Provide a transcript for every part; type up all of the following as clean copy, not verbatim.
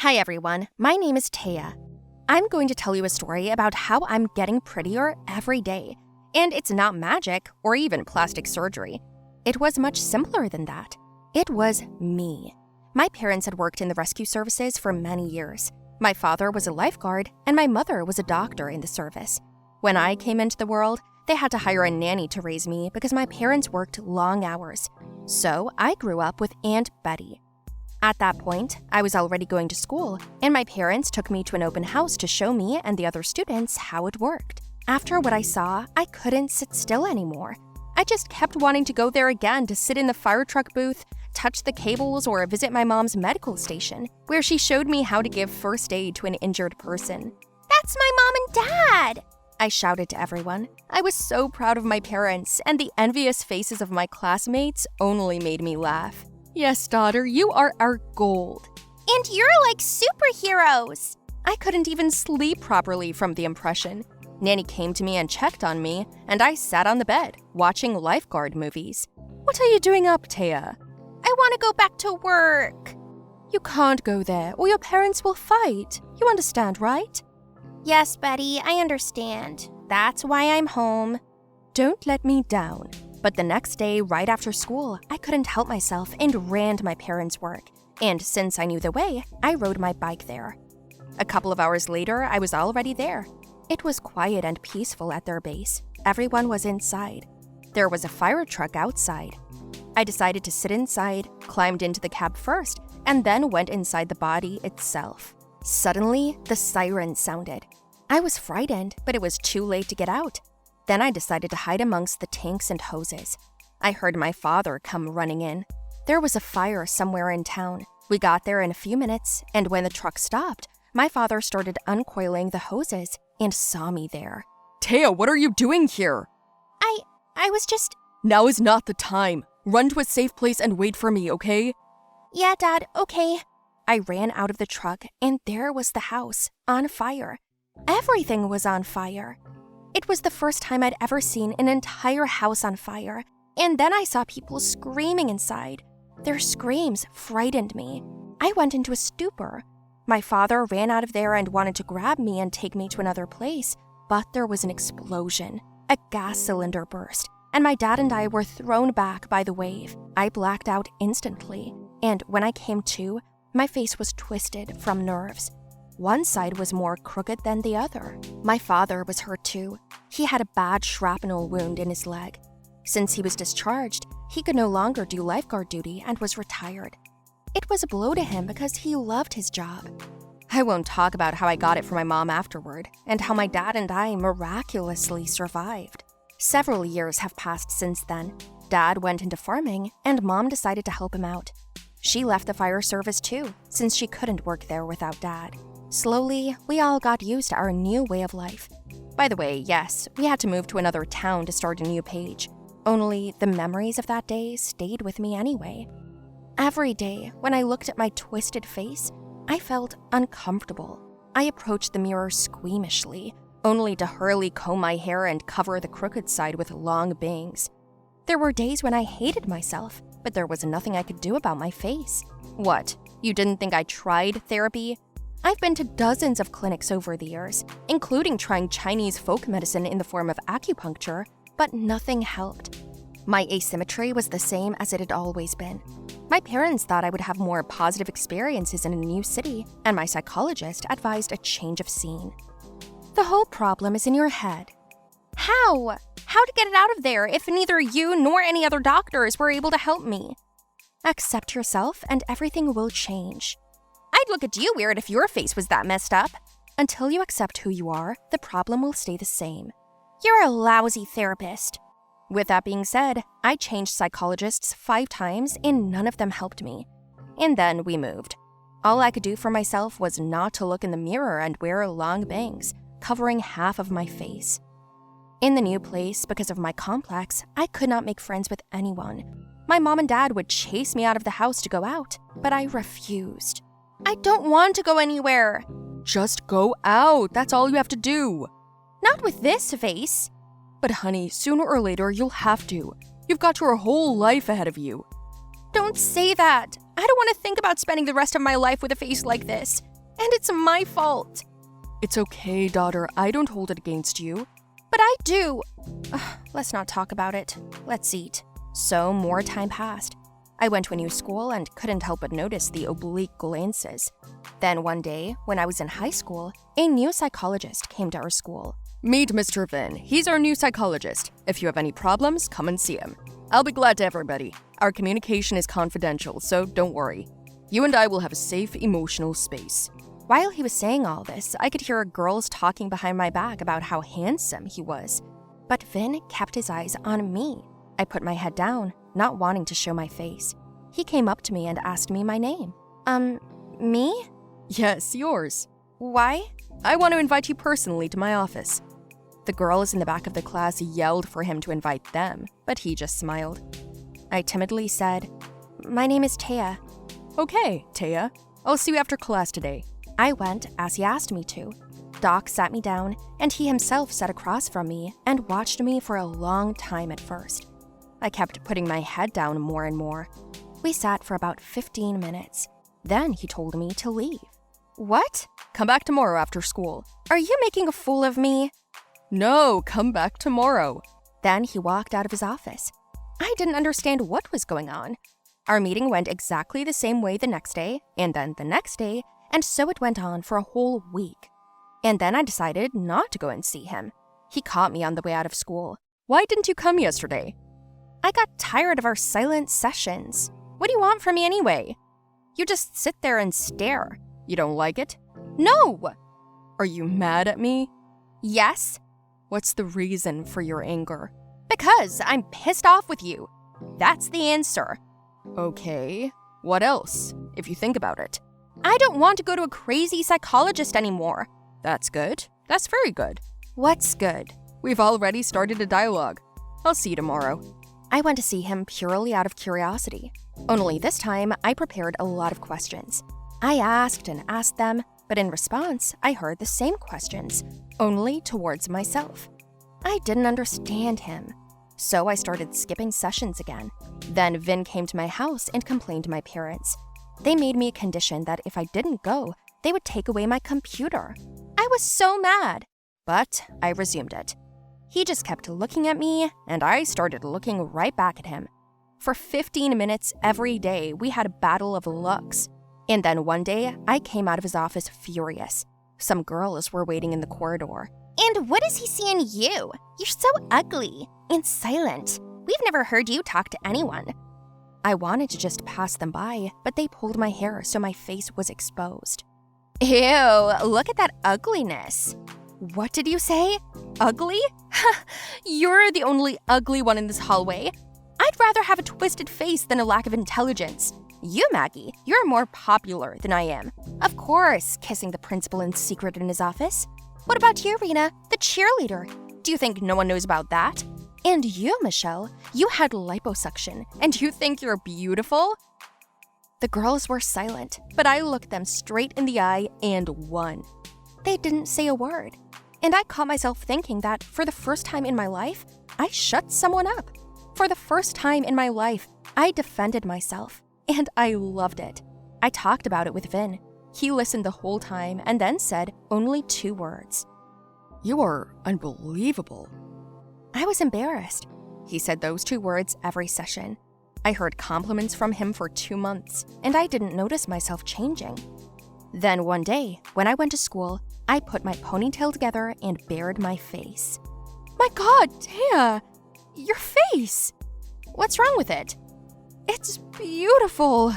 Hi everyone, my name is Taya. I'm going to tell you a story about how I'm getting prettier every day. And it's not magic or even plastic surgery. It was much simpler than that. It was me. My parents had worked in the rescue services for many years. My father was a lifeguard and my mother was a doctor in the service. When I came into the world, they had to hire a nanny to raise me because my parents worked long hours. So I grew up with Aunt Betty. At that point, I was already going to school, and my parents took me to an open house to show me and the other students how it worked. After what I saw, I couldn't sit still anymore. I just kept wanting to go there again to sit in the fire truck booth, touch the cables, or visit my mom's medical station, where she showed me how to give first aid to an injured person. "That's my mom and dad!" I shouted to everyone. I was so proud of my parents, and the envious faces of my classmates only made me laugh. "Yes, daughter, you are our gold." "And you're like superheroes!" I couldn't even sleep properly from the impression. Nanny came to me and checked on me, and I sat on the bed, watching lifeguard movies. "What are you doing up, Taya?" "I want to go back to work." "You can't go there, or your parents will fight. You understand, right?" "Yes, Betty, I understand. That's why I'm home." Don't let me down. But the next day, right after school, I couldn't help myself and ran to my parents' work. And since I knew the way, I rode my bike there. A couple of hours later, I was already there. It was quiet and peaceful at their base. Everyone was inside. There was a fire truck outside. I decided to sit inside, climbed into the cab first, and then went inside the body itself. Suddenly, the siren sounded. I was frightened, but it was too late to get out. Then I decided to hide amongst the tanks and hoses. I heard my father come running in. There was a fire somewhere in town. We got there in a few minutes, and when the truck stopped, my father started uncoiling the hoses and saw me there. "Taya, what are you doing here?" I was just... "Now is not the time. Run to a safe place and wait for me, okay?" "Yeah, Dad, okay." I ran out of the truck, and there was the house, on fire. Everything was on fire. It was the first time I'd ever seen an entire house on fire, and then I saw people screaming inside. Their screams frightened me. I went into a stupor. My father ran out of there and wanted to grab me and take me to another place, but there was an explosion. A gas cylinder burst, and my dad and I were thrown back by the wave. I blacked out instantly, and when I came to, my face was twisted from nerves. One side was more crooked than the other. My father was hurt too. He had a bad shrapnel wound in his leg. Since he was discharged, he could no longer do lifeguard duty and was retired. It was a blow to him because he loved his job. I won't talk about how I got it from my mom afterward, and how my dad and I miraculously survived. Several years have passed since then. Dad went into farming, and Mom decided to help him out. She left the fire service too, since she couldn't work there without Dad. Slowly, we all got used to our new way of life. By the way, yes, we had to move to another town to start a new page. Only the memories of that day stayed with me anyway. Every day, when I looked at my twisted face, I felt uncomfortable. I approached the mirror squeamishly, only to hurriedly comb my hair and cover the crooked side with long bangs. There were days when I hated myself, but there was nothing I could do about my face. What, you didn't think I tried therapy? I've been to dozens of clinics over the years, including trying Chinese folk medicine in the form of acupuncture, but nothing helped. My asymmetry was the same as it had always been. My parents thought I would have more positive experiences in a new city, and my psychologist advised a change of scene. The whole problem is in your head. How? How to get it out of there if neither you nor any other doctors were able to help me? Accept yourself and everything will change. I'd look at you weird if your face was that messed up. Until you accept who you are, the problem will stay the same. You're a lousy therapist. With that being said, I changed psychologists 5 times and none of them helped me. And then we moved. All I could do for myself was not to look in the mirror and wear long bangs, covering half of my face. In the new place, because of my complex, I could not make friends with anyone. My mom and dad would chase me out of the house to go out, but I refused. I don't want to go anywhere. Just go out. That's all you have to do. Not with this face. But honey, sooner or later you'll have to. You've got your whole life ahead of you. Don't say that. I don't want to think about spending the rest of my life with a face like this. And it's my fault. It's okay, daughter. I don't hold it against you. But I do. Let's not talk about it. Let's eat. So more time passed. I went to a new school and couldn't help but notice the oblique glances. Then one day, when I was in high school, a new psychologist came to our school. Meet Mr. Vin. He's our new psychologist. If you have any problems, come and see him. I'll be glad to everybody. Our communication is confidential, so don't worry. You and I will have a safe emotional space. While he was saying all this, I could hear girls talking behind my back about how handsome he was. But Vin kept his eyes on me. I put my head down, not wanting to show my face. He came up to me and asked me my name. Me? Yes, yours. Why? I want to invite you personally to my office. The girls in the back of the class yelled for him to invite them, but he just smiled. I timidly said, My name is Taya. Okay, Taya. I'll see you after class today. I went as he asked me to. Doc sat me down, and he himself sat across from me and watched me for a long time at first. I kept putting my head down more and more. We sat for about 15 minutes. Then he told me to leave. What? Come back tomorrow after school. Are you making a fool of me? No, come back tomorrow. Then he walked out of his office. I didn't understand what was going on. Our meeting went exactly the same way the next day, and then the next day, and so it went on for a whole week. And then I decided not to go and see him. He caught me on the way out of school. Why didn't you come yesterday? I got tired of our silent sessions. What do you want from me anyway? You just sit there and stare. You don't like it? No! Are you mad at me? Yes. What's the reason for your anger? Because I'm pissed off with you. That's the answer. Okay. What else, if you think about it? I don't want to go to a crazy psychologist anymore. That's good. That's very good. What's good? We've already started a dialogue. I'll see you tomorrow. I went to see him purely out of curiosity. Only this time, I prepared a lot of questions. I asked and asked them, but in response, I heard the same questions, only towards myself. I didn't understand him. So I started skipping sessions again. Then Vin came to my house and complained to my parents. They made me a condition that if I didn't go, they would take away my computer. I was so mad, but I resumed it. He just kept looking at me, and I started looking right back at him. For 15 minutes every day, we had a battle of looks. And then one day, I came out of his office furious. Some girls were waiting in the corridor. And what does he see in you? You're so ugly and silent. We've never heard you talk to anyone. I wanted to just pass them by, but they pulled my hair so my face was exposed. Ew, look at that ugliness. What did you say? Ugly? You're the only ugly one in this hallway. I'd rather have a twisted face than a lack of intelligence. You, Maggie, you're more popular than I am. Of course, kissing the principal in secret in his office. What about you, Rena, the cheerleader? Do you think no one knows about that? And you, Michelle, you had liposuction, and you think you're beautiful? The girls were silent, but I looked them straight in the eye and won. They didn't say a word. And I caught myself thinking that for the first time in my life, I shut someone up. For the first time in my life, I defended myself, and I loved it. I talked about it with Vin. He listened the whole time and then said only 2 words. You are unbelievable. I was embarrassed. He said those 2 words every session. I heard compliments from him for 2 months, and I didn't notice myself changing. Then one day, when I went to school, I put my ponytail together and bared my face. My God, Taya! Your face! What's wrong with it? It's beautiful.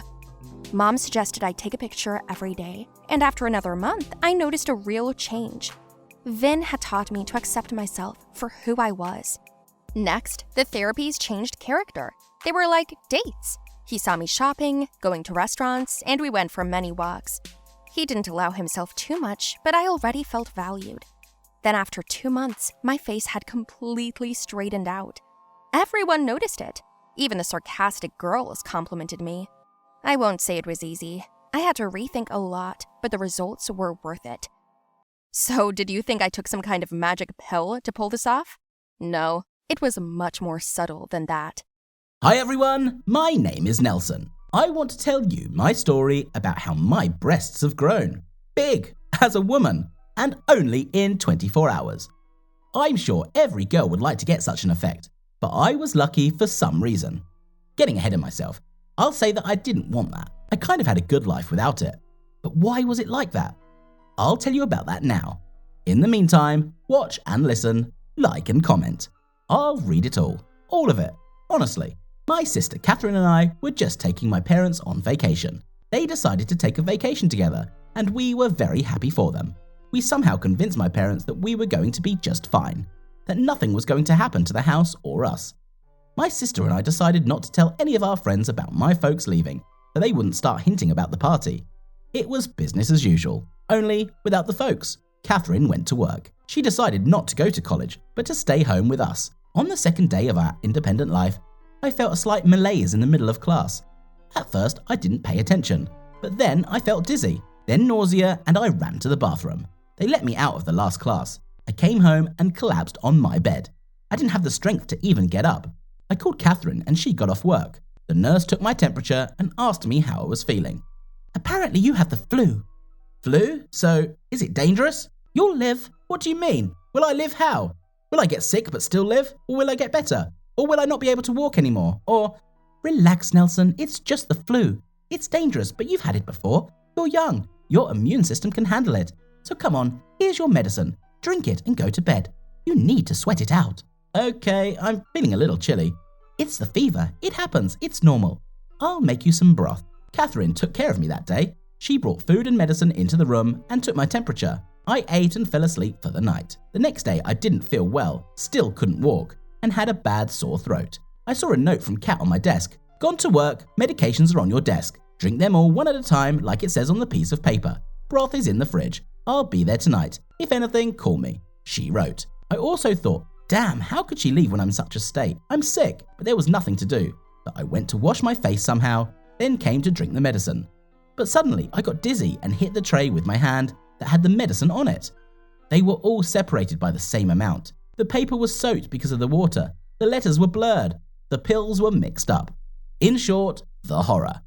Mom suggested I take a picture every day, and after another month, I noticed a real change. Vin had taught me to accept myself for who I was. Next, the therapies changed character. They were like dates. He saw me shopping, going to restaurants, and we went for many walks. He didn't allow himself too much, but I already felt valued. Then after 2 months, my face had completely straightened out. Everyone noticed it. Even the sarcastic girls complimented me. I won't say it was easy. I had to rethink a lot, but the results were worth it. So, did you think I took some kind of magic pill to pull this off? No, it was much more subtle than that. Hi everyone, my name is Nelson. I want to tell you my story about how my breasts have grown. big as a woman, and only in 24 hours. I'm sure every girl would like to get such an effect, but I was lucky for some reason. Getting ahead of myself, I'll say that I didn't want that. I kind of had a good life without it. But why was it like that? I'll tell you about that now. In the meantime, watch and listen, like and comment. I'll read it all of it. Honestly, my sister Catherine and I were just taking my parents on vacation. They decided to take a vacation together, and we were very happy for them. We somehow convinced my parents that we were going to be just fine, that nothing was going to happen to the house or us. My sister and I decided not to tell any of our friends about my folks leaving, so they wouldn't start hinting about the party. It was business as usual, only without the folks. Catherine went to work. She decided not to go to college, but to stay home with us. On the second day of our independent life, I felt a slight malaise in the middle of class. At first, I didn't pay attention, but then I felt dizzy, then nausea, and I ran to the bathroom. They let me out of the last class. I came home and collapsed on my bed. I didn't have the strength to even get up. I called Catherine and she got off work. The nurse took my temperature and asked me how I was feeling. Apparently you have the flu. Flu? So, is it dangerous? You'll live? What do you mean? Will I live how? Will I get sick but still live? Or will I get better? Or will I not be able to walk anymore? Or, relax Nelson, it's just the flu. It's dangerous, but you've had it before. You're young. Your immune system can handle it. So come on, here's your medicine. Drink it and go to bed. You need to sweat it out. Okay, I'm feeling a little chilly. It's the fever. It happens. It's normal. I'll make you some broth. Catherine took care of me that day. She brought food and medicine into the room and took my temperature. I ate and fell asleep for the night. The next day I didn't feel well, still couldn't walk, and had a bad sore throat. I saw a note from Kat on my desk. Gone to work, medications are on your desk. Drink them all one at a time like it says on the piece of paper. Broth is in the fridge. I'll be there tonight. If anything, call me. She wrote. I also thought, damn, how could she leave when I'm in such a state? I'm sick, but there was nothing to do. So I went to wash my face somehow, then came to drink the medicine. But suddenly I got dizzy and hit the tray with my hand that had the medicine on it. They were all separated by the same amount. The paper was soaked because of the water. The letters were blurred. The pills were mixed up. In short, the horror.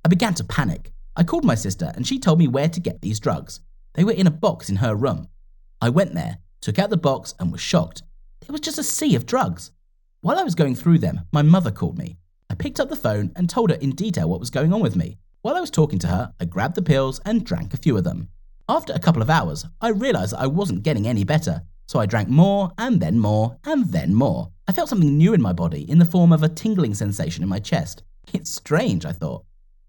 I began to panic. I called my sister and she told me where to get these drugs. They were in a box in her room. I went there, took out the box and was shocked. There was just a sea of drugs. While I was going through them, my mother called me. I picked up the phone and told her in detail what was going on with me. While I was talking to her, I grabbed the pills and drank a few of them. After a couple of hours, I realized that I wasn't getting any better, so I drank more and then more and then more. I felt something new in my body in the form of a tingling sensation in my chest. It's strange, I thought.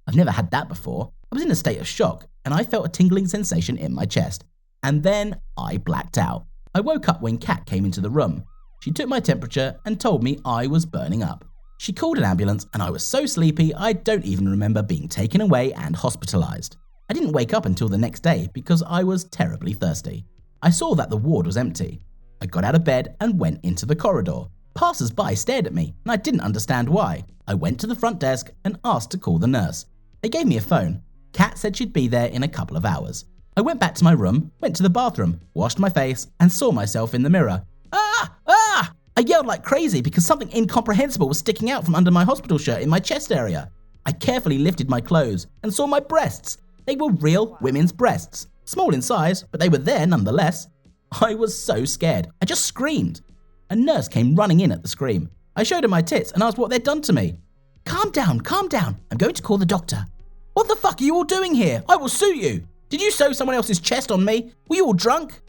I've never had that before. I was in a state of shock and I felt a tingling sensation in my chest. And then I blacked out. I woke up when Kat came into the room. She took my temperature and told me I was burning up. She called an ambulance and I was so sleepy I don't even remember being taken away and hospitalized. I didn't wake up until the next day because I was terribly thirsty. I saw that the ward was empty. I got out of bed and went into the corridor. Passers-by stared at me and I didn't understand why. I went to the front desk and asked to call the nurse. They gave me a phone. Kat said she'd be there in a couple of hours. I went back to my room, went to the bathroom, washed my face, and saw myself in the mirror. Ah! Ah! I yelled like crazy because something incomprehensible was sticking out from under my hospital shirt in my chest area. I carefully lifted my clothes and saw my breasts. They were real women's breasts. Small in size, but they were there nonetheless. I was so scared. I just screamed. A nurse came running in at the scream. I showed her my tits and asked what they'd done to me. Calm down. I'm going to call the doctor. What the fuck are you all doing here? I will sue you. Did you sew someone else's chest on me? Were you all drunk?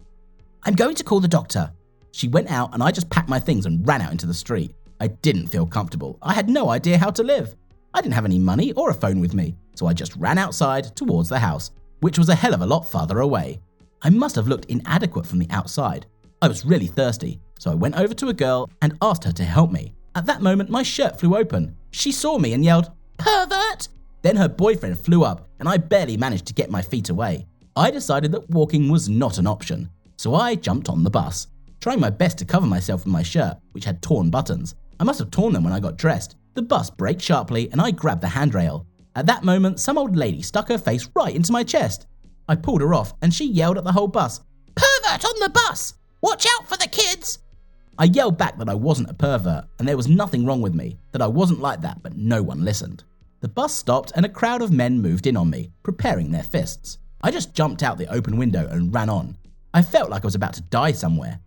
I'm going to call the doctor. She went out and I just packed my things and ran out into the street. I didn't feel comfortable. I had no idea how to live. I didn't have any money or a phone with me, so I just ran outside towards the house, which was a hell of a lot farther away. I must have looked inadequate from the outside. I was really thirsty, so I went over to a girl and asked her to help me. At that moment, my shirt flew open. She saw me and yelled, "Pervert!" Then her boyfriend flew up and I barely managed to get my feet away. I decided that walking was not an option, so I jumped on the bus, trying my best to cover myself with my shirt, which had torn buttons. I must have torn them when I got dressed. The bus braked sharply and I grabbed the handrail. At that moment, some old lady stuck her face right into my chest. I pulled her off and she yelled at the whole bus, "Pervert on the bus! Watch out for the kids!" I yelled back that I wasn't a pervert and there was nothing wrong with me, that I wasn't like that, but no one listened. The bus stopped and a crowd of men moved in on me, preparing their fists. I just jumped out the open window and ran on. I felt like I was about to die somewhere.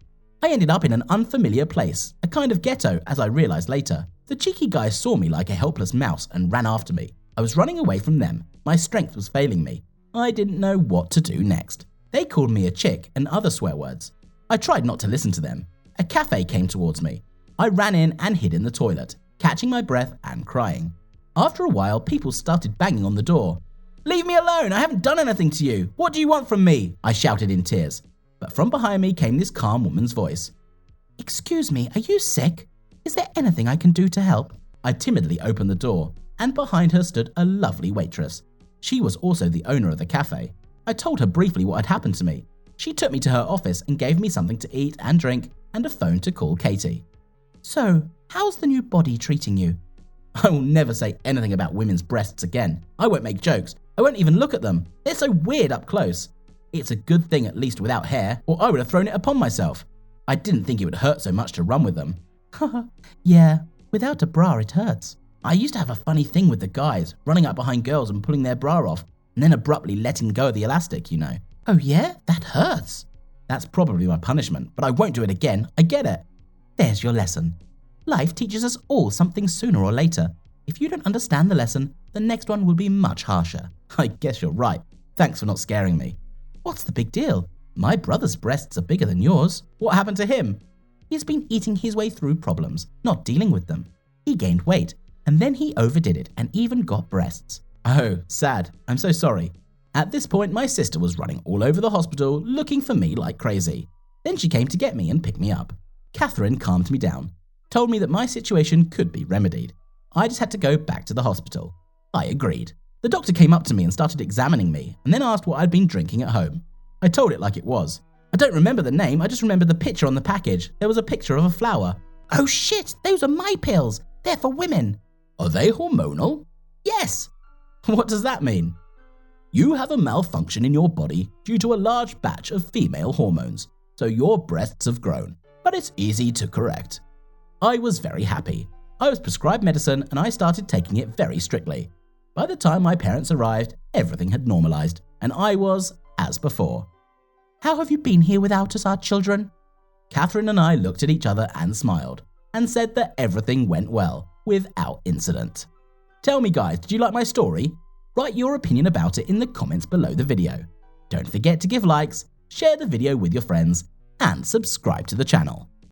I ended up in an unfamiliar place, a kind of ghetto, as I realized later. The cheeky guys saw me like a helpless mouse and ran after me. I was running away from them. My strength was failing me. I didn't know what to do next. They called me a chick and other swear words. I tried not to listen to them. A cafe came towards me. I ran in and hid in the toilet, catching my breath and crying. After a while, people started banging on the door. "Leave me alone! I haven't done anything to you! What do you want from me?" I shouted in tears. But from behind me came this calm woman's voice. "Excuse me, are you sick? Is there anything I can do to help?" I timidly opened the door, and behind her stood a lovely waitress. She was also the owner of the cafe. I told her briefly what had happened to me. She took me to her office and gave me something to eat and drink and a phone to call Katie. "So, how's the new body treating you?" I will never say anything about women's breasts again. I won't make jokes. I won't even look at them. They're so weird up close. It's a good thing at least without hair, or I would have thrown it upon myself. I didn't think it would hurt so much to run with them. Yeah, without a bra it hurts. I used to have a funny thing with the guys, running up behind girls and pulling their bra off, and then abruptly letting go of the elastic, you know. Oh yeah? That hurts. That's probably my punishment, but I won't do it again. I get it. There's your lesson. Life teaches us all something sooner or later. If you don't understand the lesson, the next one will be much harsher. I guess you're right. Thanks for not scaring me. What's the big deal? My brother's breasts are bigger than yours. What happened to him? He's been eating his way through problems, not dealing with them. He gained weight, and then he overdid it and even got breasts. Oh, sad. I'm so sorry. At this point, my sister was running all over the hospital looking for me like crazy. Then she came to get me and pick me up. Catherine calmed me down, told me that my situation could be remedied. I just had to go back to the hospital. I agreed. The doctor came up to me and started examining me and then asked what I'd been drinking at home. I told it like it was. I don't remember the name, I just remember the picture on the package. There was a picture of a flower. Oh shit, those are my pills. They're for women. Are they hormonal? Yes. What does that mean? You have a malfunction in your body due to a large batch of female hormones, so your breasts have grown, but it's easy to correct. I was very happy. I was prescribed medicine and I started taking it very strictly. By the time my parents arrived, everything had normalized, and I was as before. How have you been here without us, our children? Catherine and I looked at each other and smiled, and said that everything went well, without incident. Tell me guys, did you like my story? Write your opinion about it in the comments below the video. Don't forget to give likes, share the video with your friends, and subscribe to the channel.